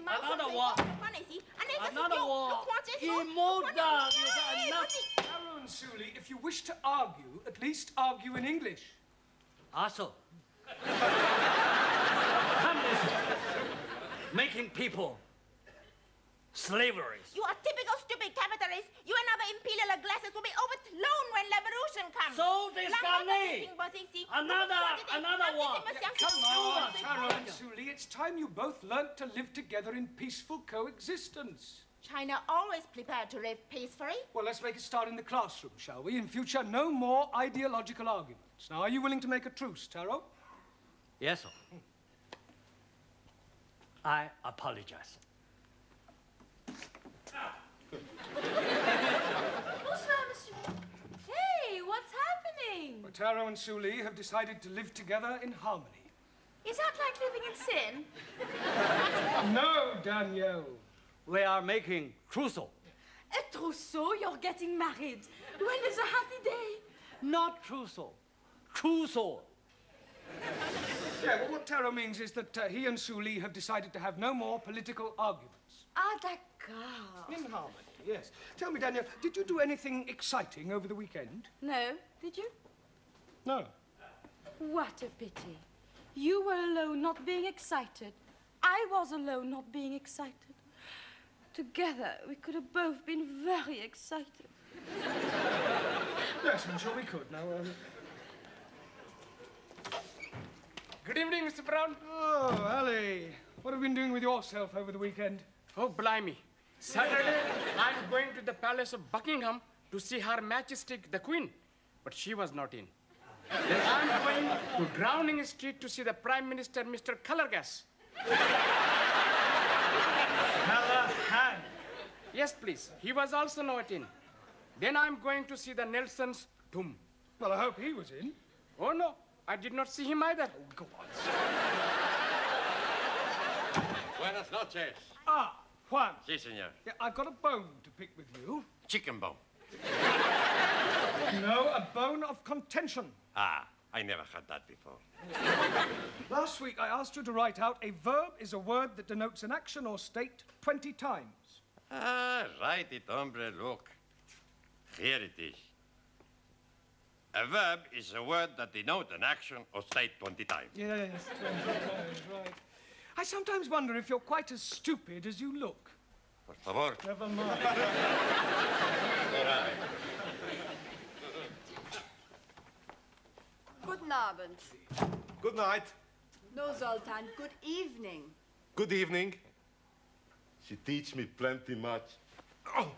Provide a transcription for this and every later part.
Another war. Another war. Tarō and Sully, if you wish to argue, at least argue in English. Also. Communism. Making people slaveries. You are typical stupid capitalist. You and other imperial glasses will be overthrown when revolution comes. So disgusting. Another war. Come on, Tarō and Sully. It's time you both learnt to live together in peaceful coexistence. China always prepared to live peacefully. Well, let's make a start in the classroom, shall we? In future, no more ideological arguments. Now, are you willing to make a truce, Tarō? Yes, sir. I apologize. Bonsoir, monsieur. Hey, what's happening? Well, Tarō and Sully have decided to live together in harmony. Is that like living in sin? No, Danielle. We are making trousseau. A trousseau? You're getting married. When is a happy day? Not trousseau. Trousseau. Yeah, well, what Tarō means is that he and Sully have decided to have no more political arguments. Ah, d'accord. In harmony, yes. Tell me, Danielle, did you do anything exciting over the weekend? No. Did you? No. What a pity. You were alone not being excited. I was alone not being excited. Together, we could have both been very excited. Yes, I'm sure we could. Now, Good evening, Mr. Brown. Oh, Ali. What have you been doing with yourself over the weekend? Oh, blimey. Saturday, I'm going to the Palace of Buckingham to see Her Majesty the Queen. But she was not in. Then I'm going to Downing Street to see the Prime Minister, Mr. Colorgas. Callahan. Yes, please. He was also not in. Then I'm going to see the Nelson's tomb. Well, I hope he was in. Oh, no. I did not see him either. Oh, go on. Buenas noches. Ah, Juan. Si, senor. Yeah, I've got a bone to pick with you. Chicken bone. No, a bone of contention. Ah, I never had that before. Last week, I asked you to write out a verb is a word that denotes an action or state 20 times. Ah, write it, hombre, look. Here it is. A verb is a word that denotes an action or state 20 times. Yes, 20 times, right. I sometimes wonder if you're quite as stupid as you look. Por favor. Never mind. Guten Abend. Good night. No, Zoltan, good evening. Good evening. She teach me plenty much. Oh.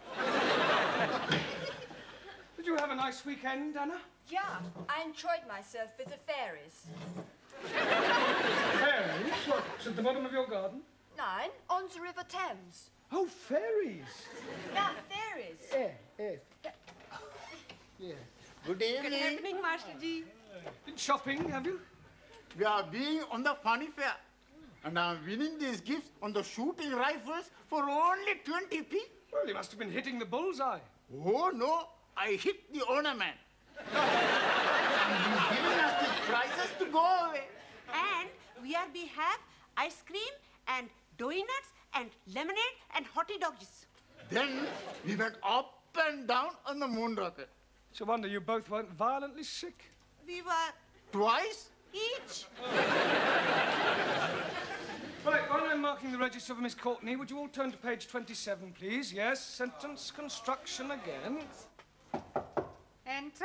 Did you have a nice weekend, Anna? Yeah, I enjoyed myself with the fairies. Fairies? What's at the bottom of your garden? Nein, on the River Thames. Oh, fairies. Yeah, fairies. Yes. Good evening. Good evening, Master G. Been shopping, have you? We are being on the funny fair. And I'm winning these gifts on the shooting rifles for only 20p. Well, you must have been hitting the bullseye. Oh, no. I hit the ornament. And he's giving us these prizes to go away. And we have ice cream and donuts and lemonade and hottie doggies. Then we went up and down on the moon rocket. It's a wonder you both weren't violently sick. We were Twice? each. Right, while I'm marking the register for Miss Courtney, would you all turn to page 27, please? Yes, sentence construction again. Enter.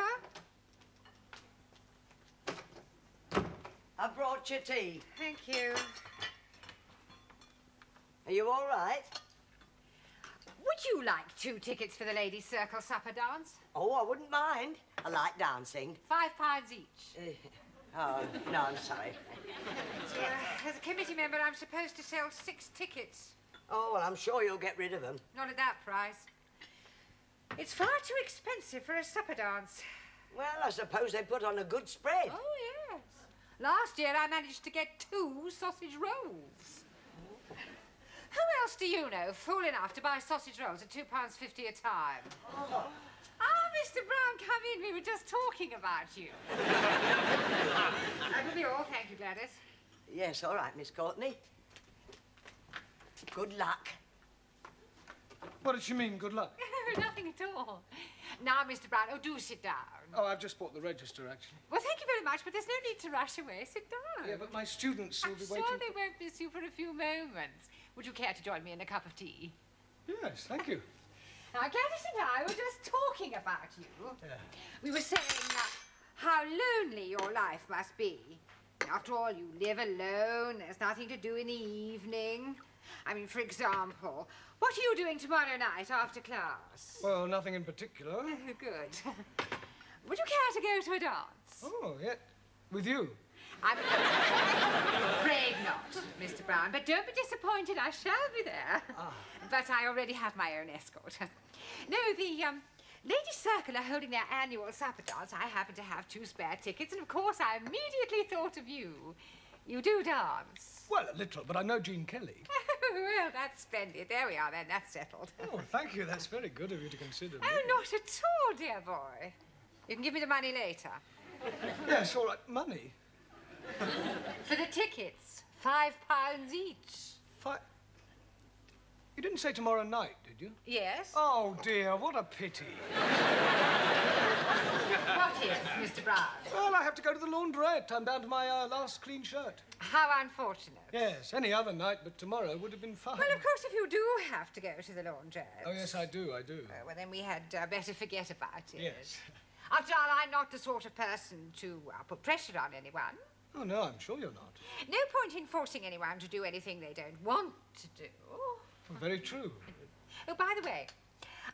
I brought your tea. Thank you. Are you all right? Would you like 2 tickets for the ladies' circle supper dance? Oh, I wouldn't mind. I like dancing. £5 each. Oh, no, I'm sorry. As a committee member, I'm supposed to sell 6 tickets. Oh, well, I'm sure you'll get rid of them. Not at that price. It's far too expensive for a supper dance. Well, I suppose they put on a good spread. Oh, yes. Last year, I managed to get 2 sausage rolls. Who else do you know fool enough to buy sausage rolls at £2.50 a time? Oh. Ah, Mr. Brown, come in. We were just talking about you. That will be all. Thank you, Gladys. Yes, all right, Miss Courtney. Good luck. What did she mean, good luck? Nothing at all. Now, Mr. Brown, do sit down. Oh, I've just bought the register, actually. Well, thank you very much, but there's no need to rush away. Sit down. Yeah, but my students will be waiting. I'm sure they won't miss you for a few moments. Would you care to join me in a cup of tea? Yes, thank you. Now, Gladys and I were just talking about you. Yeah. We were saying how lonely your life must be. After all, you live alone. There's nothing to do in the evening. I mean, for example, what are you doing tomorrow night after class? Well, nothing in particular. Good. Would you care to go to a dance? Oh, yeah. With you? I'm afraid not, Mr. Brown, but don't be disappointed. I shall be there. Ah. But I already have my own escort. No, the Ladies' Circle are holding their annual supper dance. I happen to have 2 spare tickets, and of course I immediately thought of you. You do dance? Well, a little, but I know Jean Kelly. Well, that's splendid. There we are, then. That's settled. Oh, thank you. That's very good of you to consider me. Oh, not at all, dear boy. You can give me the money later. Yes, all right. Money? For the tickets. £5 each. You didn't say tomorrow night, did you? Yes. Oh, dear, what a pity. What is, Mr. Brown? Well, I have to go to the laundrette. I'm down to my last clean shirt. How unfortunate. Yes, any other night, but tomorrow would have been fine. Well, of course, if you do have to go to the laundrette. Oh, yes, I do. Well, then we had better forget about it. Yes. After all, I'm not the sort of person to put pressure on anyone. Oh, no, I'm sure you're not. No point in forcing anyone to do anything they don't want to do. Very true. Oh, by the way,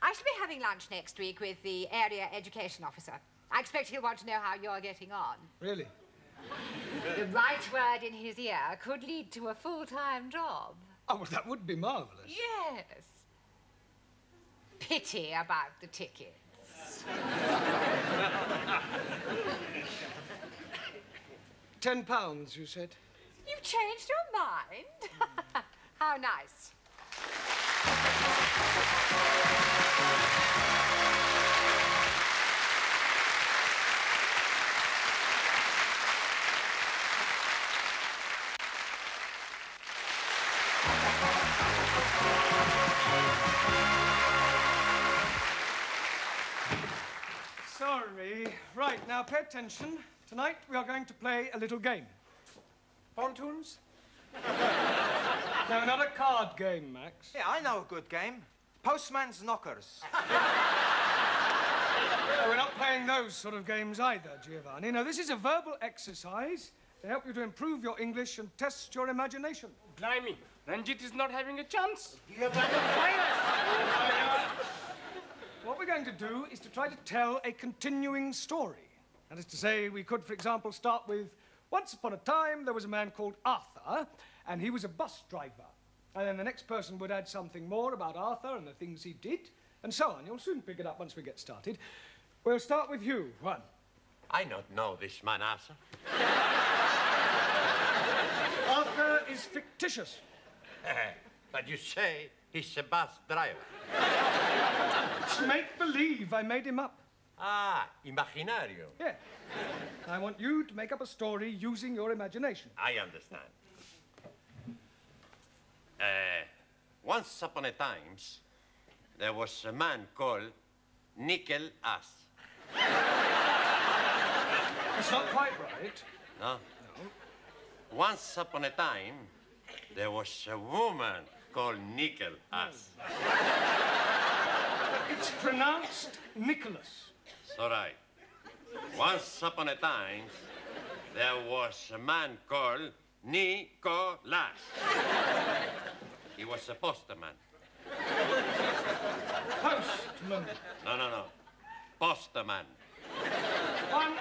I shall be having lunch next week with the area education officer. I expect he'll want to know how you're getting on. Really? The right word in his ear could lead to a full-time job. Oh, well, that would be marvellous. Yes. Pity about the tickets. £10, you said? You've changed your mind? How nice. Sorry. Right, now pay attention. Tonight we are going to play a little game. Pontoons? No, not a card game, Max. Yeah, I know a good game. Postman's Knockers. No, we're not playing those sort of games either, Giovanni. No, this is a verbal exercise to help you to improve your English and test your imagination. Blimey, Ranjeet is not having a chance. What we're going to do is to try to tell a continuing story. That is to say, we could, for example, start with, once upon a time, there was a man called Arthur, and he was a bus driver. And then the next person would add something more about Arthur and the things he did, and so on. You'll soon pick it up once we get started. We'll start with you, Juan. I don't know this man, Arthur. Arthur is fictitious. But you say he's a bus driver. It's make-believe. I made him up. Ah, imaginario. Yeah. I want you to make up a story using your imagination. I understand. Once upon a time, there was a man called Nickel Ass. That's not quite right. No? No. Once upon a time, there was a woman called Nickel Ass. It's pronounced Nicholas. It's all right. Once upon a time, there was a man called Nicholas. He was a postman. Postman. No. Postman.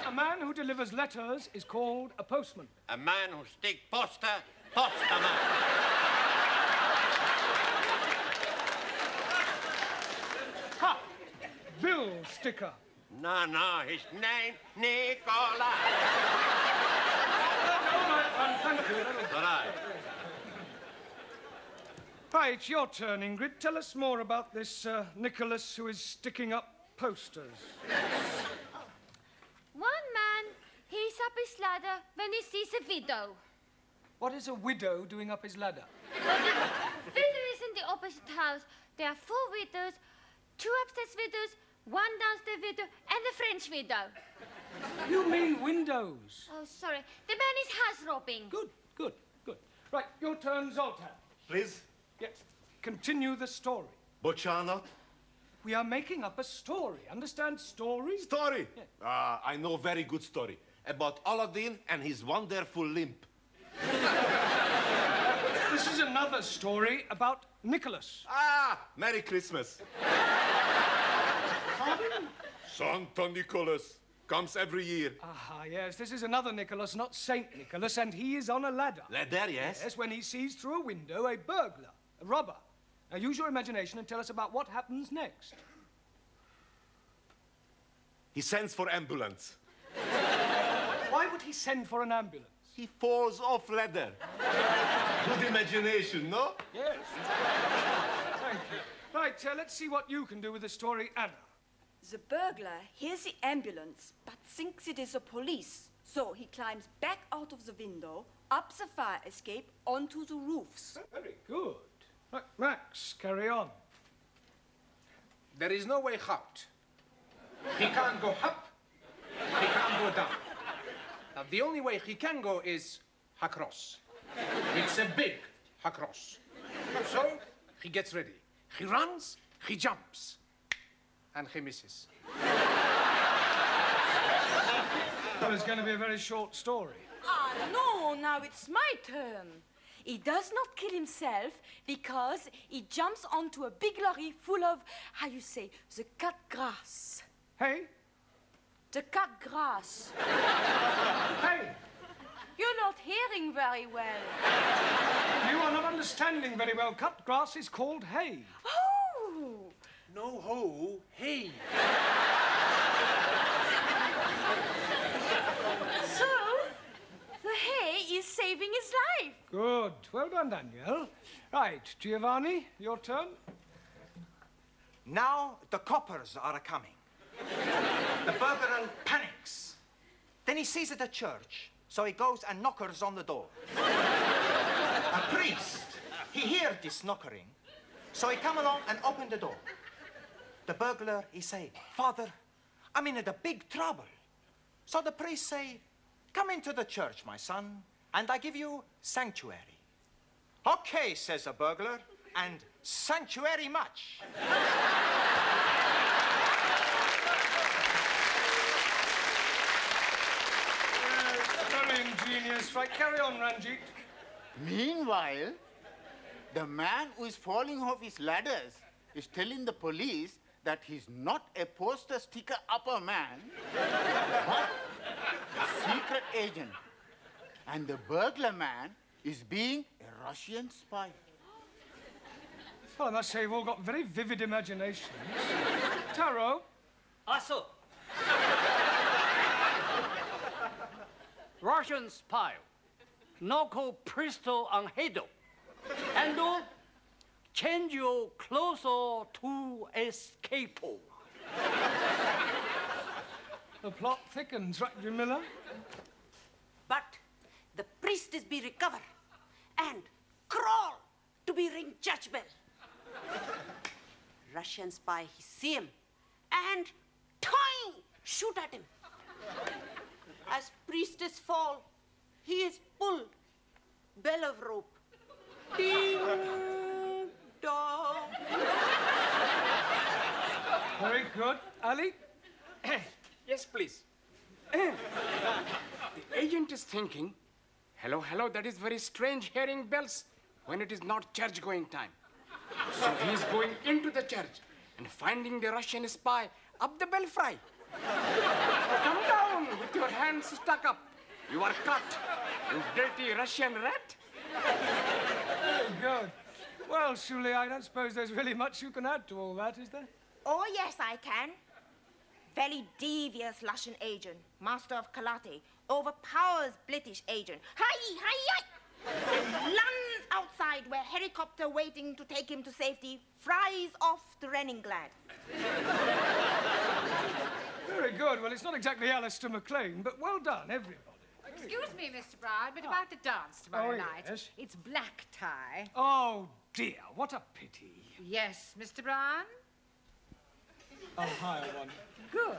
A man who delivers letters is called a postman. A man who sticks poster, postman. Ha! Bill sticker. No, his name, Nicholas. Thank you. All right. Right, it's your turn, Ingrid. Tell us more about this Nicholas who is sticking up posters. One man, he's up his ladder when he sees a widow. What is a widow doing up his ladder? Widow There are 4 widows, 2 upstairs widows, 1 downstairs widow, and a French widow. You mean windows? Oh, sorry. The man is house robbing. Good, good, good. Right, your turn, Zoltan. Please? Yes. Continue the story. But shall not? We are making up a story. Understand story? Story? Yeah. I know very good story. About Aladdin and his wonderful limp. This is another story about Nicholas. Ah, Merry Christmas. Pardon? Santa Nicholas comes every year. Ah, yes, this is another Nicholas, not Saint Nicholas, and he is on a ladder. Ladder, yes? Yes, when he sees through a window a burglar, a robber. Now use your imagination and tell us about what happens next. He sends for ambulance. Why would he send for an ambulance? He falls off ladder. Good imagination, no? Yes. Thank you. Right, let's see what you can do with the story, Anna. The burglar hears the ambulance, but thinks it is the police. So he climbs back out of the window, up the fire escape, onto the roofs. Very good. Right, Max, carry on. There is no way out. He can't go up, he can't go down. Now, the only way he can go is across. It's a big across. So, he gets ready. He runs, he jumps, and he misses. Well, it's going to be a very short story. Ah, no, now it's my turn. He does not kill himself because he jumps onto a big lorry full of, how you say, the cut grass. Hey? The cut grass. Hey! You're not hearing very well. You are not understanding very well. Cut grass is called hay. Oh! No ho, hay. So, the hay is saving his life. Good. Well done, Danielle. Right, Giovanni, your turn. Now the coppers are coming. The burglar panics. Then he sees it at church, so he goes and knockers on the door. A priest, he heard this knockering, so he come along and open the door. The burglar, he say, Father, I'm in a big trouble. So the priest say, come into the church, my son, and I give you sanctuary. Okay, says the burglar, and sanctuary much. Very ingenious. Right, carry on, Ranjeet. Meanwhile, the man who is falling off his ladders is telling the police that he's not a poster sticker upper man, but a secret agent. And the burglar man is being a Russian spy. Well, I must say, you've all got very vivid imaginations. Tarō? Also. Russian spy. Knock pistol on head. And change your closer to escape. The plot thickens, right, Camiller? But the priest is be recover and crawl to be ring church bell. Russian spy, he see him and toing, shoot at him. As priestess fall, he is pull bell of rope. Ding dong. Very good. Ali? Yes, please. The agent is thinking, hello, hello, that is very strange hearing bells when it is not church-going time. So he is going into the church and finding the Russian spy up the belfry. Come down with your hands stuck up. You are cut, you dirty Russian rat. Very good. Well, Shuli, I don't suppose there's really much you can add to all that, is there? Oh, yes, I can. Very devious Russian agent, master of karate, overpowers British agent. Hi, hi, hi! And lands outside where helicopter waiting to take him to safety fries off the running glad. Very good. Well, it's not exactly Alistair MacLean, but well done, everybody. Excuse me, Mr. Brown, but about the dance tomorrow night. Yes? It's black tie. Oh, dear, what a pity. Yes, Mr. Brown? I'll hire one. Good.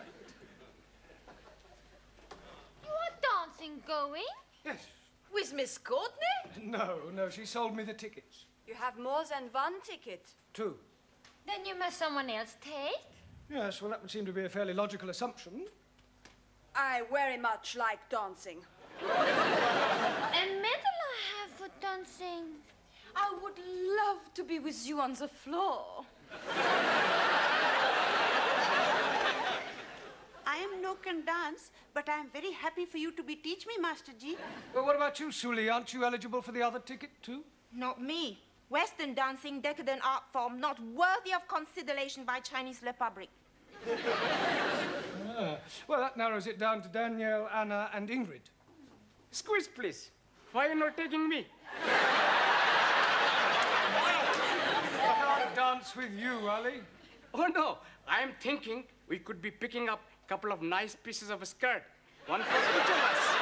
You are dancing going? Yes. With Miss Courtney? No, she sold me the tickets. You have more than one ticket. 2. Then you must someone else take? Yes, well, that would seem to be a fairly logical assumption. I very much like dancing. A medal I have for dancing. I would love to be with you on the floor. I am no can dance, but I am very happy for you to be teach me, Master Ji. Well, what about you, Suli? Aren't you eligible for the other ticket, too? Not me. Western dancing, decadent art form, not worthy of consideration by Chinese Republic. Well, that narrows it down to Danielle, Anna, and Ingrid. Squeeze, please. Why are you not taking me? I can't dance with you, Ali. Oh, no. I am thinking we could be picking up a couple of nice pieces of a skirt. One for each of us.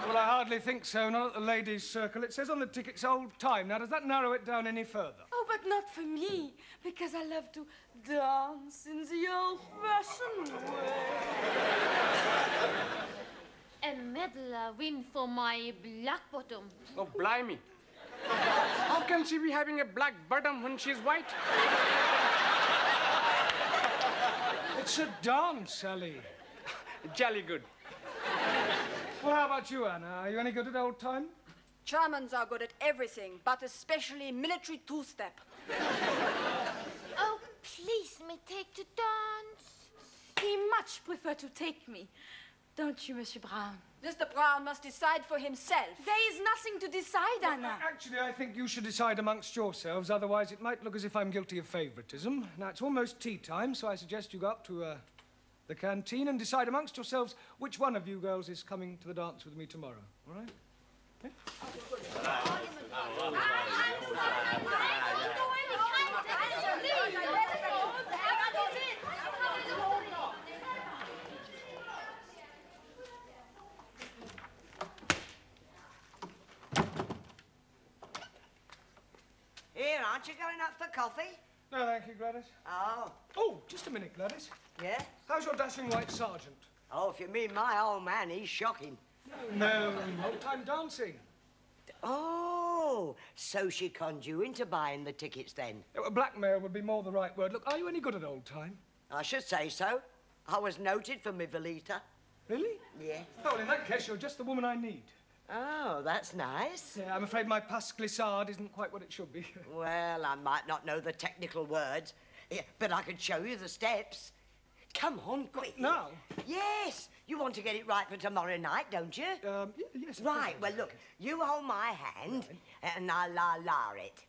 Well, I hardly think so, not at the ladies' circle. It says on the tickets old time. Now, does that narrow it down any further? Oh, but not for me, because I love to dance in the old-fashioned way. A medal I win for my black bottom. Oh, blimey. How can she be having a black bottom when she's white? It's a dance, Ali. Jolly good. Well, how about you, Anna? Are you any good at old time? Germans are good at everything, but especially military two-step. Oh, please, me take to dance. He much prefer to take me. Don't you, Monsieur Brown? Mr. Brown must decide for himself. There is nothing to decide, Anna. Actually, I think you should decide amongst yourselves, otherwise it might look as if I'm guilty of favoritism. Now, it's almost tea time, so I suggest you go up to the canteen and decide amongst yourselves which one of you girls is coming to the dance with me tomorrow, all right? Okay? Here, aren't you going up for coffee? No, thank you, Gladys. Oh. Oh, just a minute, Gladys. Yeah? How's your dashing white sergeant? Oh, if you mean my old man, he's shocking. No, old-time dancing. Oh, so she conned you into buying the tickets then? Blackmail would be more the right word. Look, are you any good at old time? I should say so. I was noted for my Velita. Really? Yeah. Oh, well, in that case, you're just the woman I need. Oh, that's nice. Yeah, I'm afraid my pas glissade isn't quite what it should be. Well, I might not know the technical words, but I can show you the steps. Come on, quick. Now? Yes. You want to get it right for tomorrow night, don't you? Yes. Right. Well, look, you hold my hand, and I'll la it.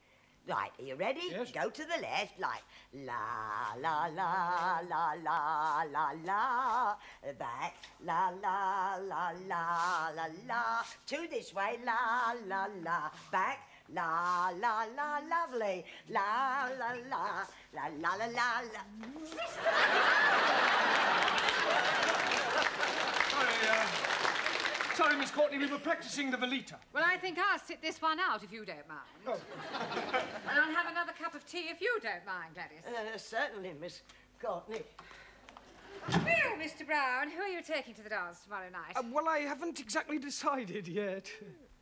Right, are you ready? Yes. Go to the left, like la la la la la la la. Back, la la la la la la. Two this way, la la la. Back, la la la, lovely. La la la la la la la la. Sorry, Miss Courtney, we were practicing the Velita. Well, I think I'll sit this one out, if you don't mind. Oh. And I'll have another cup of tea, if you don't mind, Gladys. Certainly, Miss Courtney. Well, Mr. Brown, who are you taking to the dance tomorrow night? Well, I haven't exactly decided yet.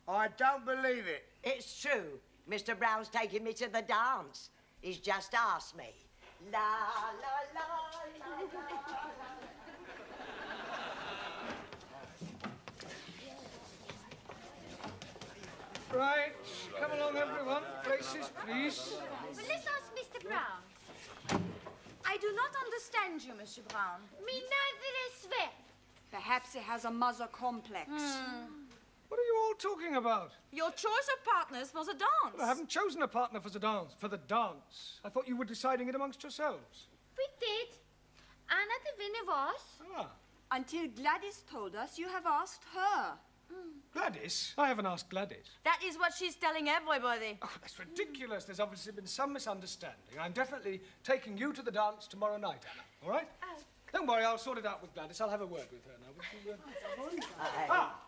I don't believe it. It's true. Mr. Brown's taking me to the dance. He's just asked me. La, la, la, la, la. Right, come along, everyone. Places, please. But let's ask Mr. Brown. I do not understand you, Monsieur Brown. Me neither as well. Perhaps he has a mother complex. What are you all talking about? Your choice of partners for the dance. Well, I haven't chosen a partner for the dance. I thought you were deciding it amongst yourselves. We did. Anna the winner was. Ah. Until Gladys told us you have asked her. Gladys? I haven't asked Gladys. That is what she's telling everybody. Oh, that's ridiculous. There's obviously been some misunderstanding. I'm definitely taking you to the dance tomorrow night, Anna. All right? Don't worry, I'll sort it out with Gladys. I'll have a word with her now. Would you,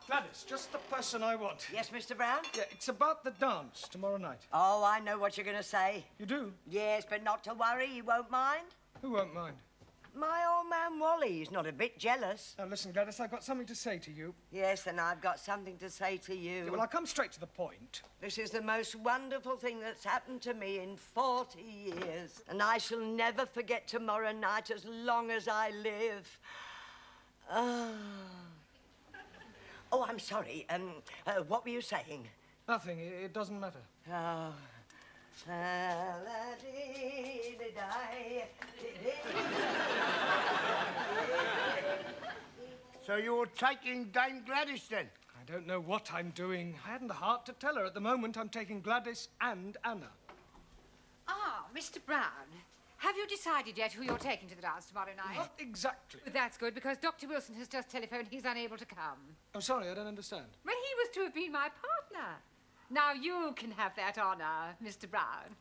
Gladys, just the person I want. Yes, Mr. Brown? Yeah, it's about the dance tomorrow night. Oh, I know what you're going to say. You do? Yes, but not to worry, you won't mind. Who won't mind? My old man Wally. He's not a bit jealous. Now, listen, Gladys, I've got something to say to you. Yes, and I've got something to say to you. Yeah, well, I'll come straight to the point. This is the most wonderful thing that's happened to me in 40 years. And I shall never forget tomorrow night as long as I live. Oh, I'm sorry. What were you saying? Nothing. It doesn't matter. Oh. So you're taking Dame Gladys, then? I don't know what I'm doing. I hadn't the heart to tell her. At the moment, I'm taking Gladys and Anna. Ah, Mr. Brown, have you decided yet who you're taking to the dance tomorrow night? Not exactly. That's good, because Dr. Wilson has just telephoned he's unable to come. I'm sorry, I don't understand. Well, he was to have been my partner. Now you can have that honour, Mr. Brown.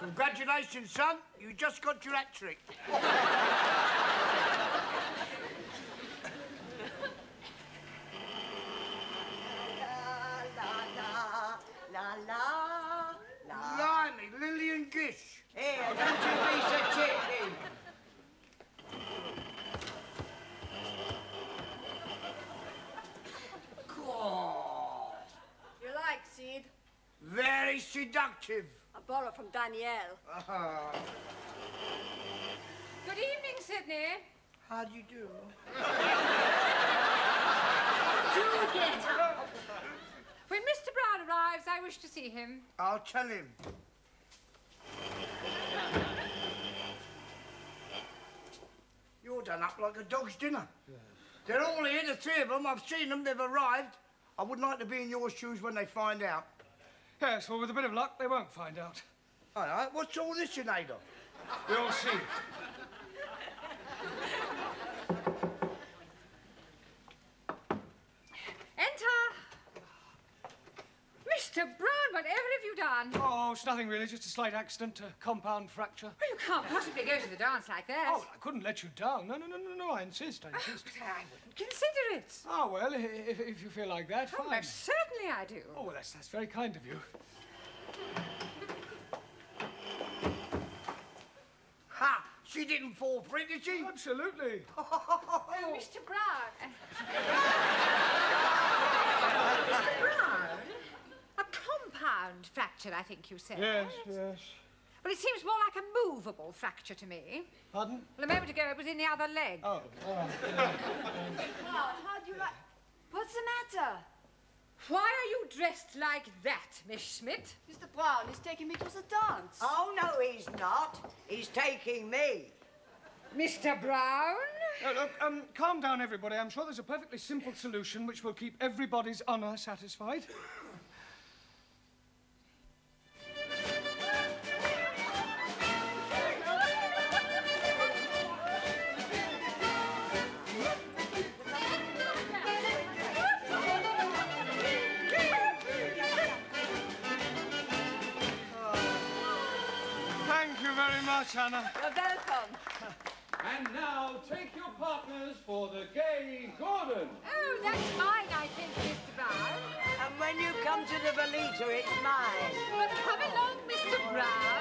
Congratulations, son. You just got your hat trick. Blimey, Lillian Gish. Here, don't you be so cheeky. You like, Sid? Very seductive. I borrow from Danielle. Good evening, Sidney. How do you do? Do get up. When Mr. Brown arrives, I wish to see him. I'll tell him. You're done up like a dog's dinner. Yes. They're all here, the three of them. I've seen them. They've arrived. I wouldn't like to be in your shoes when they find out. Yes, well, with a bit of luck, they won't find out. All right, what's all this you made of? You'll see. Enter. Mr. Brown, whatever have you done? Oh, it's nothing really, just a slight accident, a compound fracture. Well, you can't possibly go to the dance like that. Oh, I couldn't let you down. No, I insist. I wouldn't consider it. Oh, well, if you feel like that, fine. Most certainly I do. Oh, well, that's very kind of you. Ha! She didn't fall for it, did she? Absolutely. Oh, Mr. Brown. Mr. Brown? A compound fracture, I think you said. Yes. Well, it seems more like a movable fracture to me. Pardon? Well, a moment ago it was in the other leg. Oh. Brown, how do you like... What's the matter? Why are you dressed like that, Miss Schmidt? Mr. Brown is taking me to the dance. Oh, no, he's not. He's taking me. Mr. Brown? Look, calm down, everybody. I'm sure there's a perfectly simple solution which will keep everybody's honour satisfied. Anna. You're welcome. And now take your partners for the gay Gordon. Oh, that's mine, I think, Mr. Brown. And when you come to the Valita, it's mine. Well, come along, Mr. Brown.